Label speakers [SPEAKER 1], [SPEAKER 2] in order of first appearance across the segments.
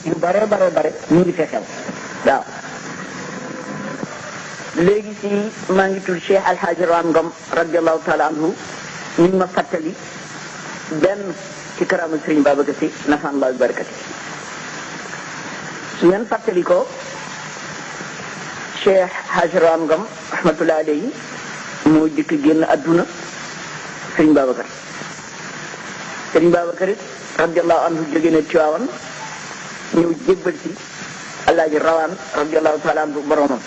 [SPEAKER 1] yu bare ñu ngi fee xew waaw. léegi si maa ngi tudd Cheikh Alhaji Ram Ngom radiallahu taala anhu ñu ngi ma fàttali benn ci karaama Sëriñ Babacar Si nafaan laa barakati. su ngeen fàttali ko Cheikh Alhaji Ram Ngom rahmatullahi alayhi moo jëkk génn adduna Sëriñ Babacar. Sëriñ Babacar it radiallahu anhu jóge na Tiwaawan ñëw jébbal si Alaaji Rawaan radiallahu taala anhu boromam.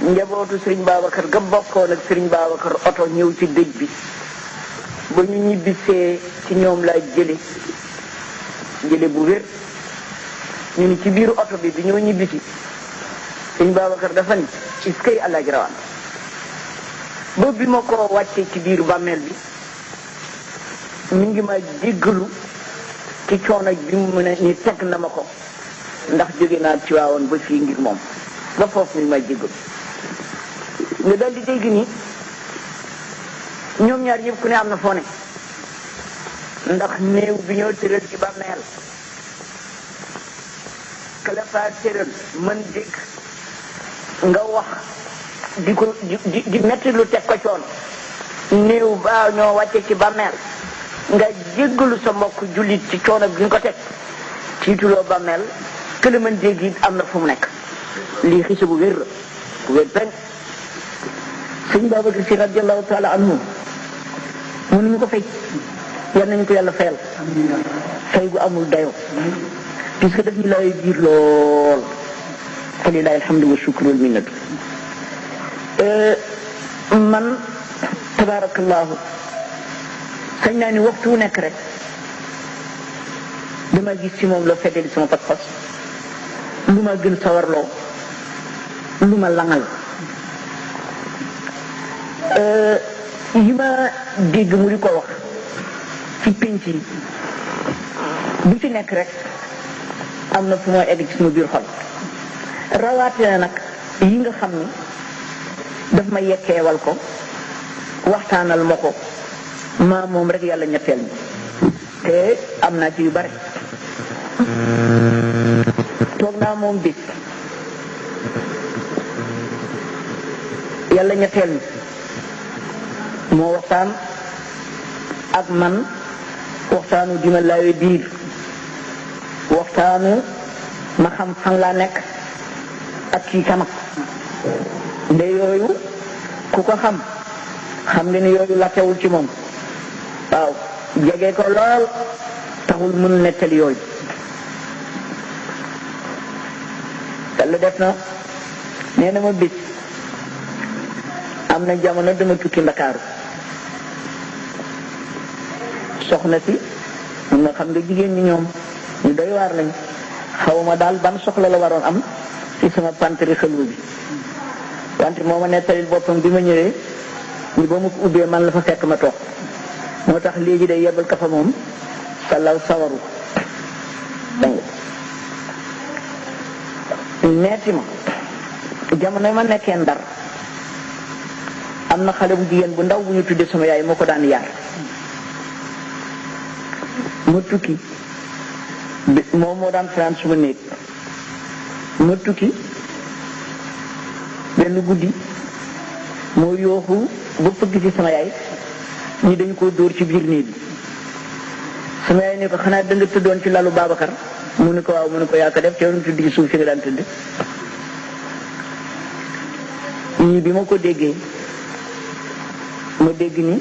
[SPEAKER 1] njabootu Sëriñ Babacar ga bokkoon ak Sëriñ Babacar oto ñëw ci dëj bi ba ñu ñibbisee ci ñoom laa jële bu wér ñu ni ci biir oto bi ñoo ñibbisi Sëriñ Babacar dafa ni iskay Alaaji Rawaan boobu bi ma ko wàccee ci biir bàmmeel bi mi ngi ma jéggalu ci coono bi mu ne ni teg na ma ko ndax jóge naa ci waawoon ba fii ngir moom ba foofu mi ngi ma jéggalu nga dal di dégg ni ñoom ñaar ñëpp ku ne am na foo ne ndax néew bi ñoo tëral ci bàmmeel kala faa tëral mën dégg nga wax di metti lu teg ko coono néew baa ñoo wàcce ci bàmmeel nga jéggalu sa mbokk jullit ci coono bi nga ko teg tiituloo bàmmeel kële mën dégg it am na fu mu nekk lii xisa bu wér la bu wér peñ Sëriñ Babacar Si radiallahu taala anhu mënuñu ko fay yal nañu ko yàlla fayal fay gu amul dayo puisque daf ñu lay biir lool fa lillahi alhamdu wa shukru wal minnatu man tabarakallahu sañ naa ni waxtu wu nekk rek dama gis ci moom la feddali sama pas-pas lu ma gën sawarloo lu ma langal yi ma dégg mu di ko wax ci pénc yi bu ci nekk rek am na fu ma egg ci sama biir xol rawatina nag yi nga xam ni daf ma yekkeewal ko waxtaanal ma ko maa moom rek yàlla ñetteel mi te am naa ci yu bare toog naa moom bis yàlla ñetteel mi moo waxtaan ak man waxtaanu dima laawe biir waxtaanu ma xam fan laa nekk ak ci kanam nde yooyu ku ko xam nga ni yooyu la teewul ci moom waaw jege ko lool taxul mënul nettali yooyu yàlla def na nee na ma bis am na jamono dama tukki Ndakaaru soxna si mun nga xam nga jigéen ñi ñoom ñu doy waar lañ xawma daal ban soxla la waroon am ci sama pantri xelwu bi wante moo ma nettalil boppam bi ma ñëwee ñu ba mu ko ubbee man la fa fekk ma toog moo tax léegi day yebal ka fa moom salaw sawaru danga neeti ma jamono ma nekkee Ndar am na xale bu jigéen bu ndaw bu ñu tuddee sama yaay moo ko daan yar ma tukki moom moo daan fanaan suma néeg ma tukki benn guddi moo yooxu ba fëgg ci sama yaay ñi dañu ko dóor ci biir néeg bi sama yaay ne ko xanaa da nga tëddoon ci lalu Babacar mu ne ko waaw mu ne ko yaa ko def te yoonu tëdd ci suuf si nga daan tëdd ñii bi ma ko déggee ma dégg ni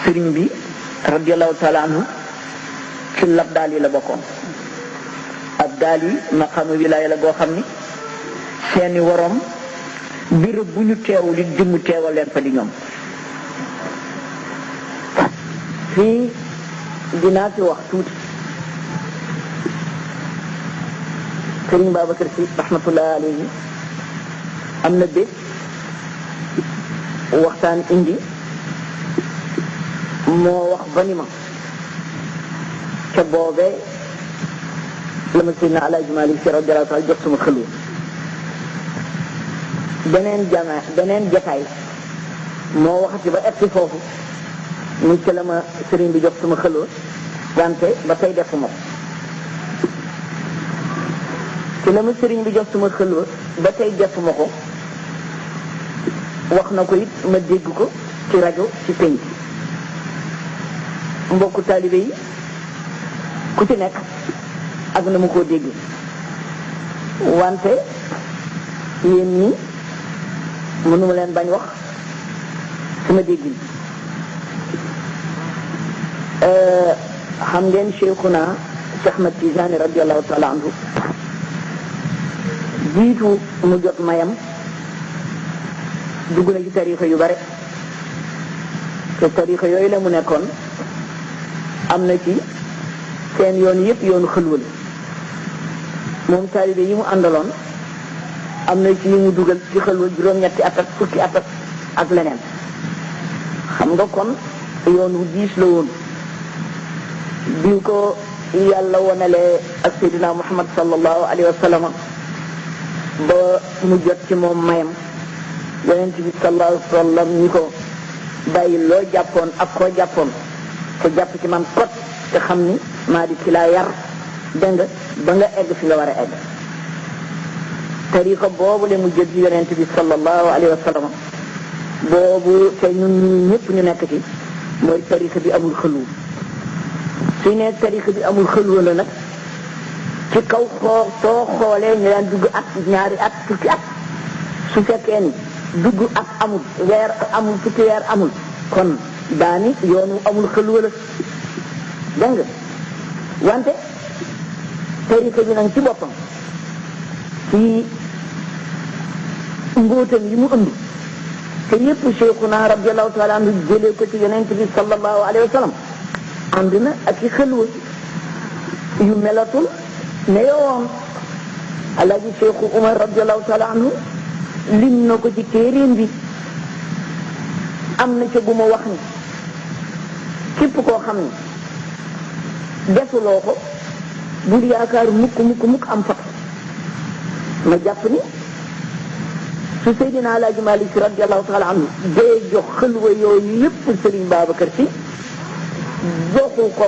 [SPEAKER 1] sëriñ bi radiallahu taala anhu ci lab daal yi la bokkoon ab daal yi maqaama wilaaya la boo xam ni seeni worom birëb bu ñu teewu li jëmm teewal leen fa di ñoom fii dinaa ci wax tuuti sëriñ Babacar Si rahmatullahi alayhi am na bés waxtaan indi moo wax ba ni ma ca boobee la ma Seydina Alaaji Maalik Si radiyallaahu taala jox sama xëlu beneen jataay moo waxati ba egsi foofu ni ca la ma sëriñ bi jox sama xëloo wante ba tey defuma ko ci la ma sëriñ bi jox suma xëlwa ba tey defuma ko wax na ko it ma dégg ko ci rajo ci penc mbokku taalibe yi ku ci nekk ak na mu koo dégg wante yéen ñi mënuma leen bañ wax suma déggin xam ngeen Cheikhuna Cheikh Ahmad Tijaani radiyallahu taala anhu jiitu mu jot mayam dugg na ci tarixa yu bare te tarixa yooyu la mu nekkoon am na ci seen yoon yëpp yoonu xëlwal moom taalibe yi mu àndaloon am na ci yi mu dugal ci xëlwal juróom-ñetti at ak fukki at ak leneen xam nga kon yoon wu diis la woon bi ko yàlla wonalee ak Seydina Muhammad sallallahu alayhi wa sallam ba mu jot ci moom mayam yonent bi sallallahu alayhi wa sallam ñi ko bàyyi loo jàppoon ak koo jàppoon te jàpp ci man kot te xam ni maa di ci laa yar dégg nga ba nga egg fi nga war a egg tariqa boobu le mu jël ci yonent bi sallallahu alayhi wa sallam boobu te ñun ñëpp ñu nekk ci mooy tariqa bi amul xëlu suy ne tariqa bi amul xëlu la nag ci kaw soo xoolee ñu daan dugg at ñaari at fukki at su fekkee ni dugg at amul weer amul fukki weer amul kon daani yoonu amul xëlu la dégg nga wante tariqa bi nag ci boppam ci mbóotam yi mu ëmb te yépp Cheikhuna radiyallahu taala anhu jëlee ko ci yonent bi sallallahu alayhi wa sallam ànd na ak i xëlwa yu melatul ne yowoon alaaji Cheikhu Umar radiyallahu taala anhu lim na ko ci téeréem bi am na ca bu ma wax ni képp koo xam ni defuloo ko bul yaakaar mukk am fat ma jàpp ni su Seydina Alaaji Malik Si radiyallahu taala anhu dee jox xëlwa yooyu yëpp Sëriñ Babacar Si joxu ko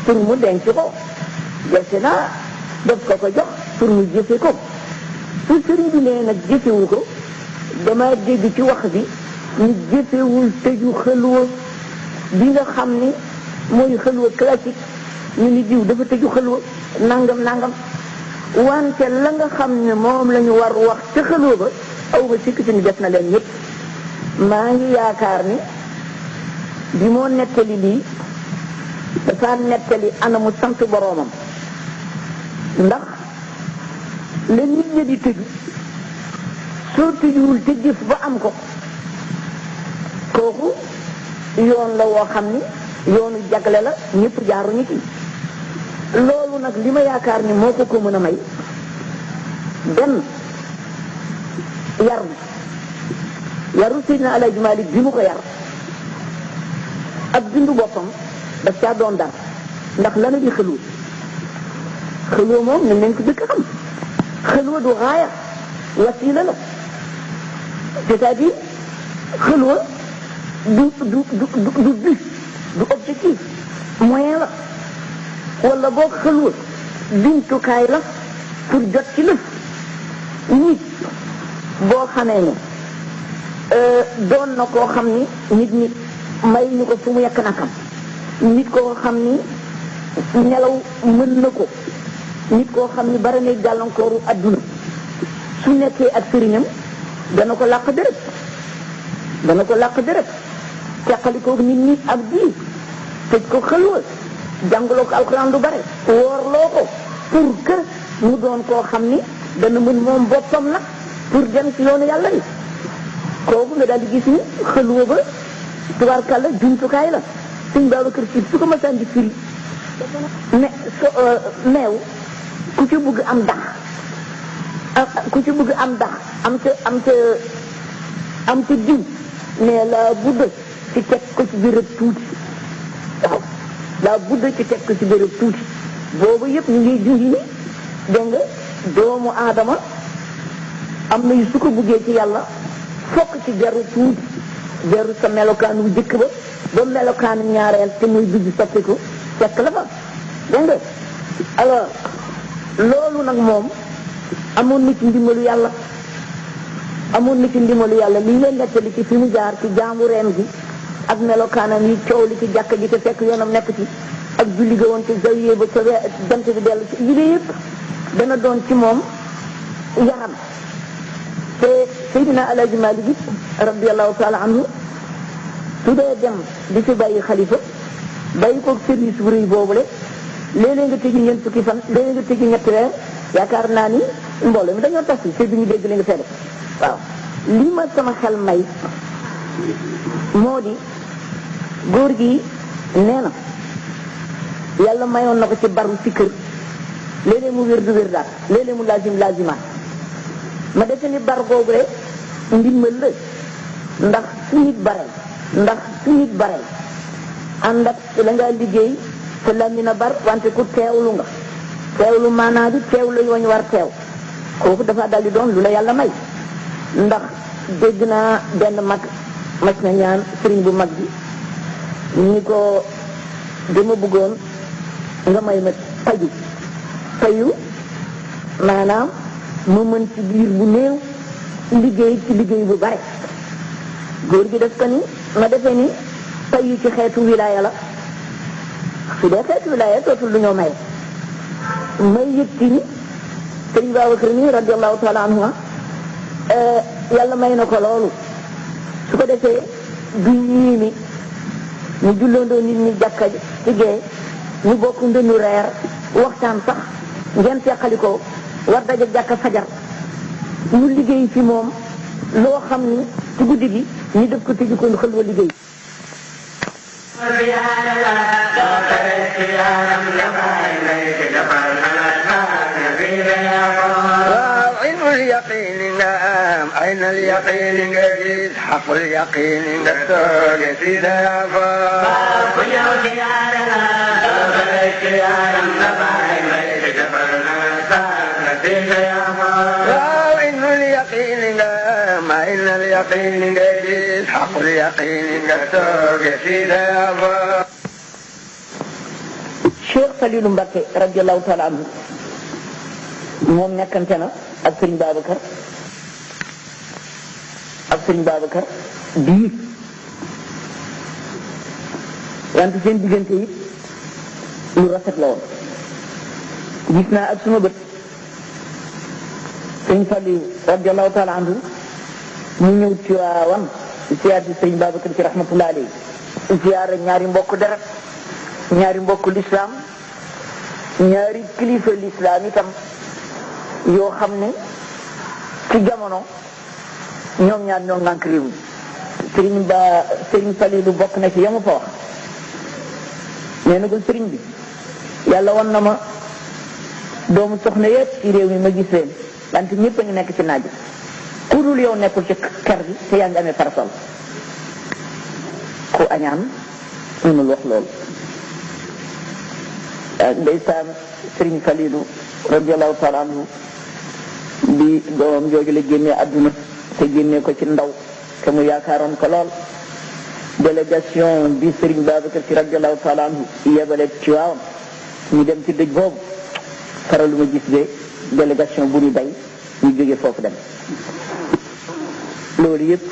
[SPEAKER 1] pour mu denc ko gerte naa daf ko jox pour mu jëfe ko su sëriñ bi nee nag jëfewu ko dama dégg ci wax bi ñu jëfewul tëju xëlwa bi nga xam ni mooy xëlwa classique ñu ni diw dafa tëju xëlwa nangam wante la nga xam ne moom la ñu war wax ca xëlwa ba aw ba sikk ci ni def na leen ñëpp maa ngi yaakaar ni bi moo nettali lii dafa nettali anamu sant boroomam ndax la nit ñi di tëju soo tëjuwul te jëf ba am ko kooku yoon la woo xam ni yoonu jagle la ñëpp jaaruñu ci loolu nag li ma yaakaar ni moo ko mën a may benn yaru Seydina Alaaji Maalik bi mu ko yar ak bindu boppam daf caa doon dara ndax lana di xëlwa moom nañ leen ko dëkk xam xëlwa du xaaya wasiila la c'est-à-dire xëlwa du but du objectif moyen la wala boo xëlwa bintukaay la pour jot ci lëf nit boo xamee ne doon na koo xam ni nit ñi may ñu ko fu mu yekk nakam nit koo xam ni nelaw mën na ko nit koo xam ni bari na gàllankooru adduna su nekkee ak sëriñam dana ko làq dërëb teqalikoo nit ñi ak bii tëj ko xëlwa jàngaloo ko alxuraan du bare woorloo ko pour que mu doon koo xam ni dana mën moom boppam nag pour dem ci yoonu yàlla yi kooku nga daal di gis ni xëlwa ba tubaarkàlla jumtukaay la Sëñ Babacar Si su ko masaan di firi meew ku ci bëgg am dax am ca diw mais la budda ci teg ko ci béréb tuuti waaw la budda ci teg ko ci béréb tuuti boobu yëpp ñu ngi jungi ni dégg nga doomu aadama am na yu su ko buggee ci yàlla fokk ci jaru tuuti jaru sa melokaan wu jëkk ba melokaanu ñaareel te muy dugg soppiku fekk la fa dégg nga alors loolu nag moom amoon na ci ndimbalu yàlla li leen nettali ci fi mu jaar ci jaamu reen gi ak melokaanam yi coow li ci jàkka ji te fekk yoonam nekk ci ak julli ga woon ci zawiya ba ca jant bi dellu ci yile yëpp dana doon ci moom yaram. te Seydina Alaaji Maalik bi radiyallahu taala anhu su dee dem di fi bàyyi xalifa bàyyi ko service bu rëy boobule léeg-léeg nga tëji ñeent fukki fan léeg-léeg nga tëji ñetti weer yaakaar naa ni mbooloo mi dañoo tas te duñu dégg li nga fee def waaw. li ma sama xel may moo di góor gi nee na yàlla mayoon na ko ci baru ci kër léeg-léeg mu wér du wér daal léeg-léeg mu lazimaat ma defe ni bar googu rek ndimbal la ndax su nit bareel ànd ak la nga liggéey te la mina bar wante ku teewlu maanaa bi teew la yooñu war teew kooku dafa daldi doon lu la yàlla may. ndax dégg naa benn mag mas na ñaan sëriñ bu mag bi ni ko dama bëggoon nga may ma payu maanaam ma mën ci biir bu néew liggéey ci liggéey bu bare. góor gi def ko ni ma defee ni payu ci xeetu wilaaya la su dee xeetu wilaaya tootul lu ñoo maye may yëtti ni sëriñ Babacar ni radiyallahu taala anhu yàlla may na ko loolu su ko defee du ñiimi ñu jullandoo nit ñi jàkka ci gee ñu bokk ndënu reer waxtaan sax ngeen teqalikoo war daje jàkka fajar mu liggéey ci moom loo xam ni ci guddi gi ñu def ko tëju ko xël wa liggéey
[SPEAKER 2] اليقين نعم أين اليقين قديد حق اليقين نكتوك سيدا يعفو يوم خيارنا دوب الاختيار النبعي ميت جفرنا ساكنا سيدا يعفو إن اليقين نعم أين اليقين قديد حق اليقين نكتوك سيدا يعفو
[SPEAKER 1] Cheikh Falilou Mbacké radiyallahu taala anhu moom nekkante na ak sëriñ Babacar bii wante seen diggante yi lu rafet la woon gis naa ak suma bët sëriñ Fallu radiyallahu taala anhu mu ñëw ci waawan siyaar si sëriñ Babacar ci rahmatullah alayhi siyaar ñaari mbokk deret ñaari mbokk lislaam ñaari kilifa lislaam itam yoo xam ne ci jamono ñoom ñaar ñoo ngànk réew mi sëriñ Falilu bokk na ci yamu fa wax nee na ko sëriñ bi yàlla wan na ma doomu soxna yépp ci réew mi ma gis leen wante ñëpp a ngi nekk ci naaj ku dul yow nekkul ci kër gi te yaa ngi amee parasol ku añaan mënul wax loolu ndeysaan sëriñ Falilu radiyallahu taala anhu bi doomam jooju la génnee àdduna te génnee ko ci ndaw te mu yaakaaroon ko lool délégation bi Serigne Babacar Sy radiyallahu taala anhu yebale ci waawam ñu dem ci dëj boobu faralu ma gis de délégation bu ñu day ñu jóge foofu dem loolu yëpp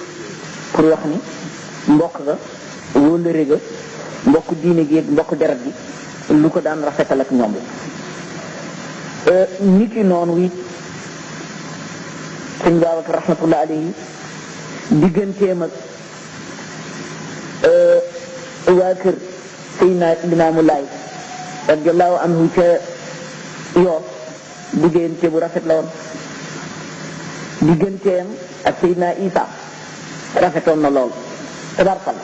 [SPEAKER 1] pour wax ni mbokk ga wóllëre ga mbokk diine gi mbokk deret gi lu ko daan rafetal ak ñoom la niki noonu wi sëñ Babacar rahmatullah alayhi digganteem ak waa kër Seydina Limaamu Laay radiyallahu anhu ca yoon diggante bu rafet la woon digganteem ak Seydina Isa rafetoon na lool tabarkalla